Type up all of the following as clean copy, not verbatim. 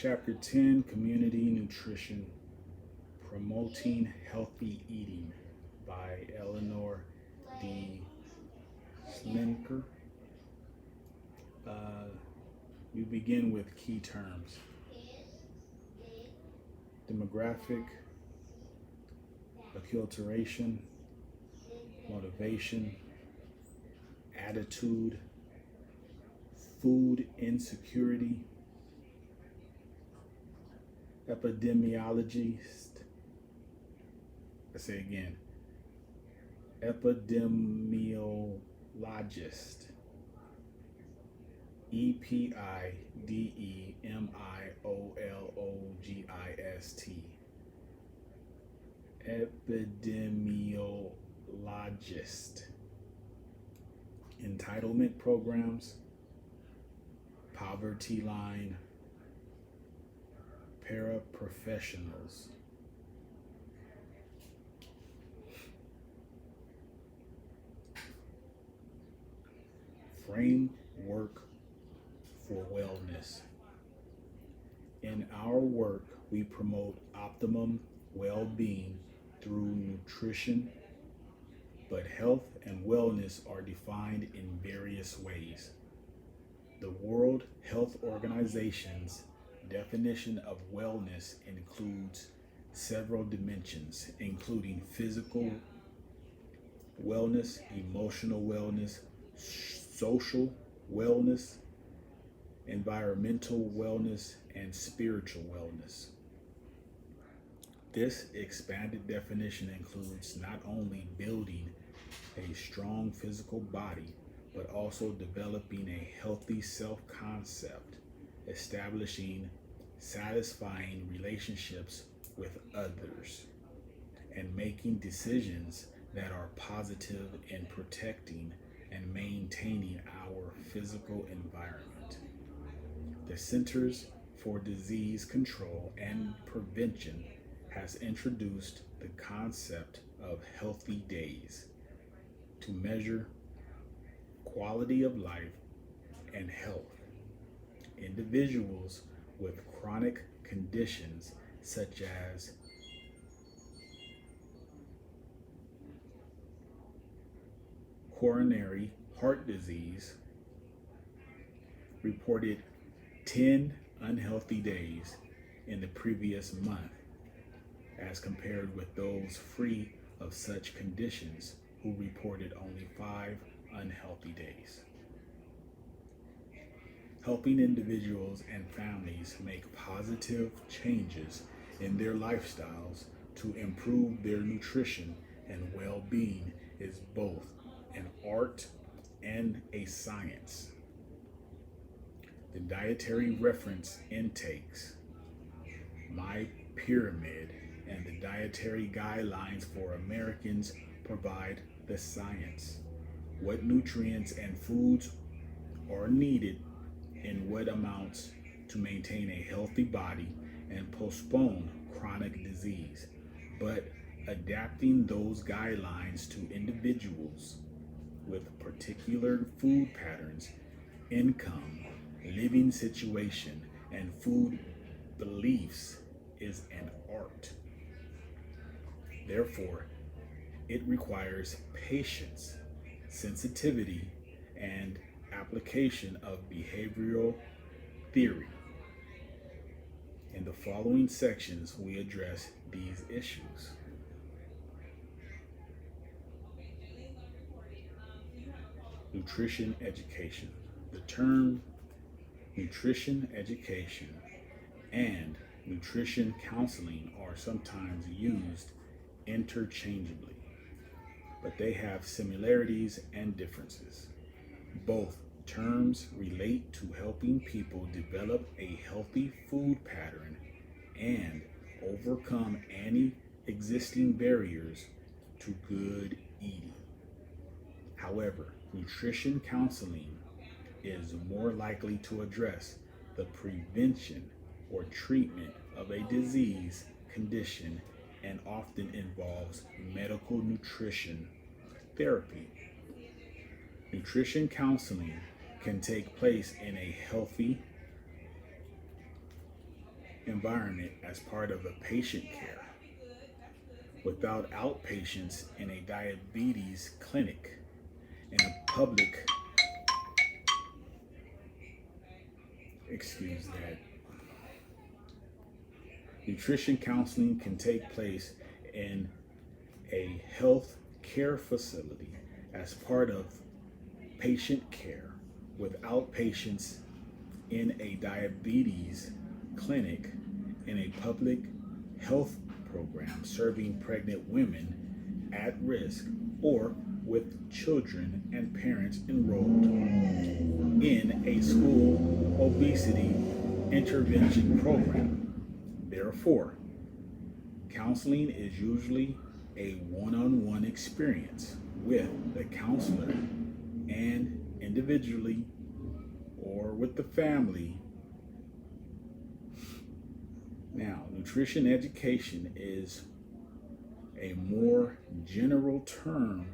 Chapter 10, Community Nutrition, Promoting Healthy Eating by Eleanor D. Schlenker. We begin with key terms: demographic, acculturation, motivation, attitude, food insecurity, epidemiologist. I say again, epidemiologist. Epidemiologist. Epidemiologist. Entitlement programs, poverty line, paraprofessionals. Framework for wellness. In our work, we promote optimum well-being through nutrition, but health and wellness are defined in various ways. The World Health Organization's definition of wellness includes several dimensions, including physical wellness, emotional wellness, social wellness, environmental wellness, and spiritual wellness. This expanded definition includes not only building a strong physical body, but also developing a healthy self-concept, establishing satisfying relationships with others, and making decisions that are positive in protecting and maintaining our physical environment. The Centers for Disease Control and Prevention has introduced the concept of healthy days to measure quality of life and health. Individuals with chronic conditions such as coronary heart disease reported 10 unhealthy days in the previous month, as compared with those free of such conditions who reported only 5 unhealthy days. Helping individuals and families make positive changes in their lifestyles to improve their nutrition and well-being is both an art and a science. The dietary reference intakes, My Pyramid, and the dietary guidelines for Americans provide the science. What nutrients and foods are needed in what amounts to maintain a healthy body and postpone chronic disease, but adapting those guidelines to individuals with particular food patterns, income, living situation, and food beliefs is an art. Therefore, it requires patience, sensitivity, and application of behavioral theory. In the following sections, we address these issues. Nutrition education. The term nutrition education and nutrition counseling are sometimes used interchangeably, but they have similarities and differences. Both terms relate to helping people develop a healthy food pattern and overcome any existing barriers to good eating. However, nutrition counseling is more likely to address the prevention or treatment of a disease condition and often involves medical nutrition therapy. Nutrition counseling can take place in a healthy environment as part of a patient care, without outpatients in a diabetes clinic, in a public, excuse that, nutrition counseling can take place in a health care facility as part of patient care, without patients in a diabetes clinic, in a public health program serving pregnant women at risk, or with children and parents enrolled in a school obesity intervention program. Therefore, counseling is usually a one-on-one experience with the counselor and individually or with the family. Now, nutrition education is a more general term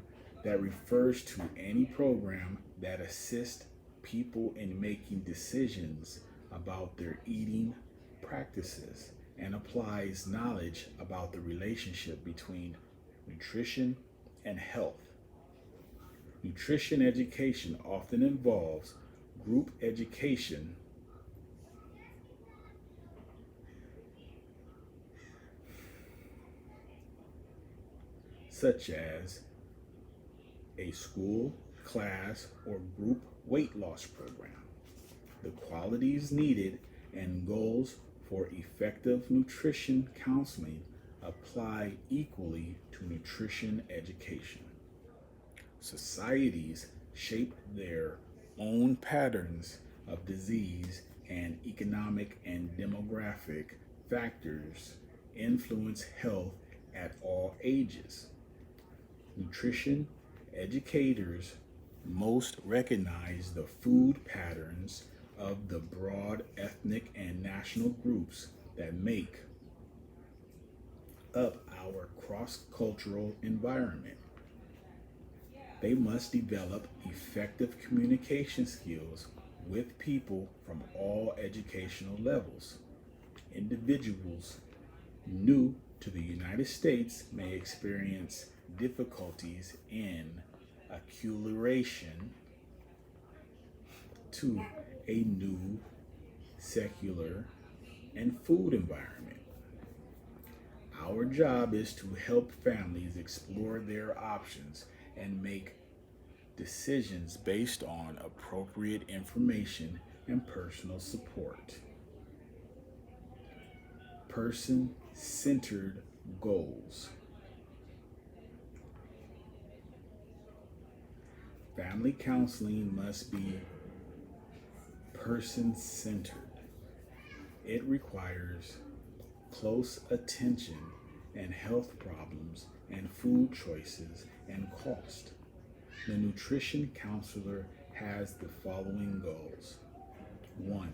that refers to any program that assists people in making decisions about their eating practices and applies knowledge about the relationship between nutrition and health. Nutrition education often involves group education, such as a school, class, or group weight loss program. The qualities needed and goals for effective nutrition counseling apply equally to nutrition education. Societies shape their own patterns of disease, and economic and demographic factors influence health at all ages. Nutrition educators most recognize the food patterns of the broad ethnic and national groups that make up our cross-cultural environment. They must develop effective communication skills with people from all educational levels. Individuals new to the United States may experience difficulties in acculturation to a new secular and food environment. Our job is to help families explore their options and make decisions based on appropriate information and personal support. Person-centered goals. Family counseling must be person-centered. It requires close attention and health problems and food choices and cost. The nutrition counselor has the following goals. 1.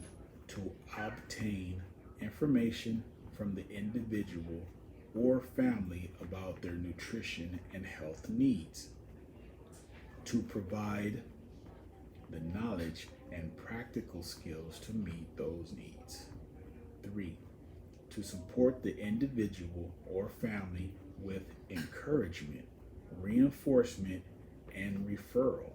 To obtain information from the individual or family about their nutrition and health needs. To provide the knowledge and practical skills to meet those needs. 3. To support the individual or family with encouragement, reinforcement, and referral.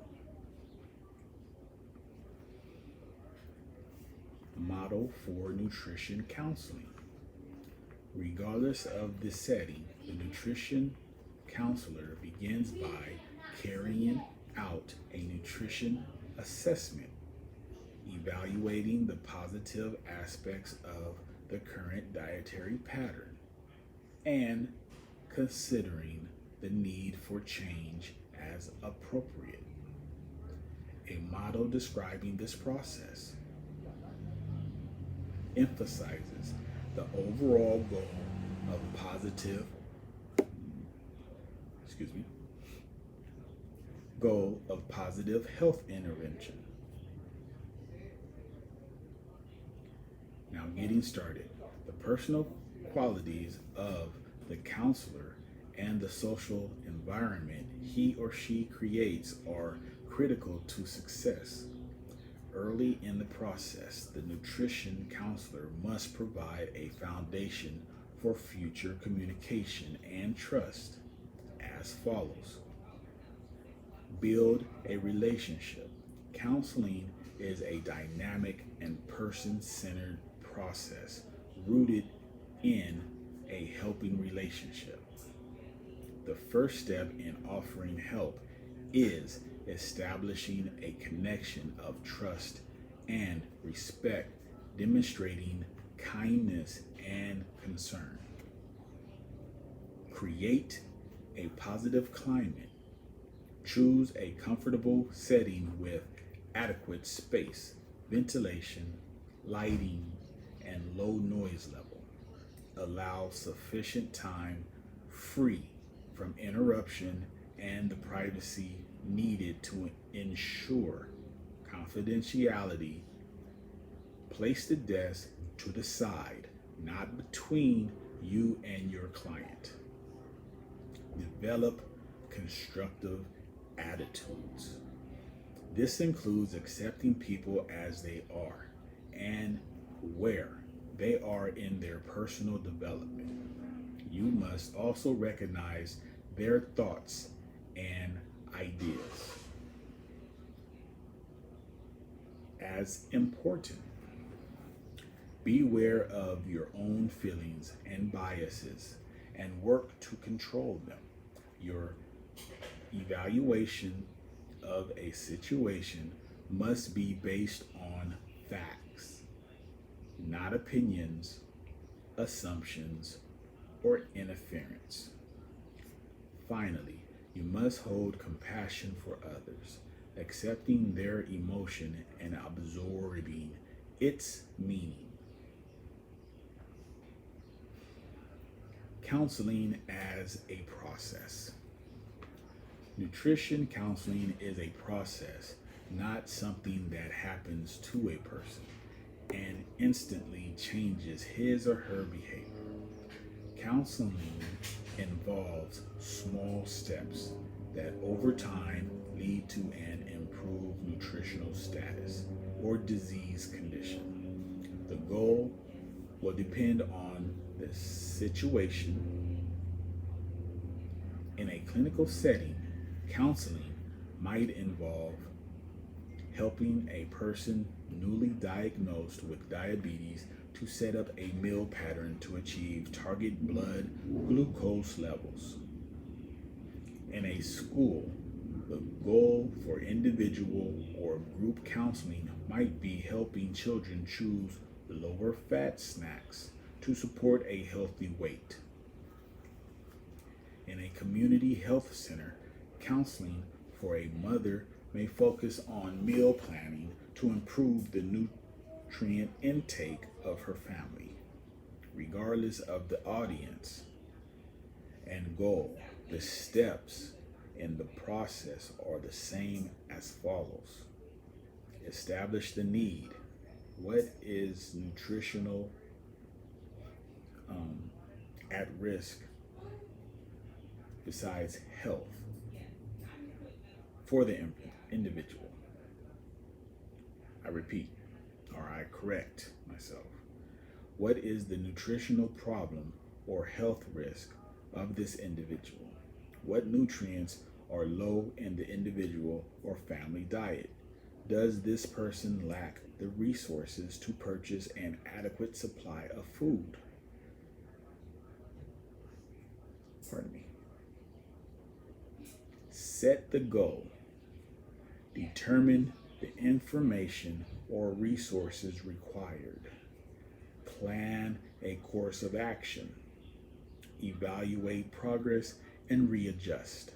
Model for nutrition counseling. Regardless of the setting, the nutrition counselor begins by carrying out a nutrition assessment, evaluating the positive aspects of the current dietary pattern, and considering the need for change as appropriate. A model describing this process emphasizes the overall goal of positive health intervention. Now, getting started. The personal qualities of the counselor and the social environment he or she creates are critical to success. Early in the process, the nutrition counselor must provide a foundation for future communication and trust as follows. Build a relationship. Counseling is a dynamic and person centered process rooted in a helping relationship. The first step in offering help is establishing a connection of trust and respect, demonstrating kindness and concern. Create a positive climate. Choose a comfortable setting with adequate space, ventilation, lighting, and low noise level. Allow sufficient time free from interruption and the privacy needed to ensure confidentiality. Place the desk to the side, not between you and your client. Develop constructive attitudes. This includes accepting people as they are and where they are in their personal development. You must also recognize their thoughts and ideas as important. Beware of your own feelings and biases and work to control them. Your evaluation of a situation must be based on facts, not opinions, assumptions, or interference. Finally, you must hold compassion for others, accepting their emotion and absorbing its meaning. Counseling as a process. Nutrition counseling is a process, not something that happens to a person and instantly changes his or her behavior. Counseling involves small steps that over time lead to an improved nutritional status or disease condition. The goal will depend on the situation. In a clinical setting, counseling might involve helping a person newly diagnosed with diabetes to set up a meal pattern to achieve target blood glucose levels. In a school, the goal for individual or group counseling might be helping children choose lower fat snacks to support a healthy weight. In a community health center, counseling for a mother may focus on meal planning to improve the nutrient intake of her family. Regardless of the audience and goal, the steps in the process are the same as follows. Establish the need. What is nutritional at risk besides health for the individual? I repeat, or I correct myself. What is the nutritional problem or health risk of this individual? What nutrients are low in the individual or family diet? Does this person lack the resources to purchase an adequate supply of food? Pardon me. Set the goal. Determine the information or resources required. Plan a course of action. Evaluate progress and readjust.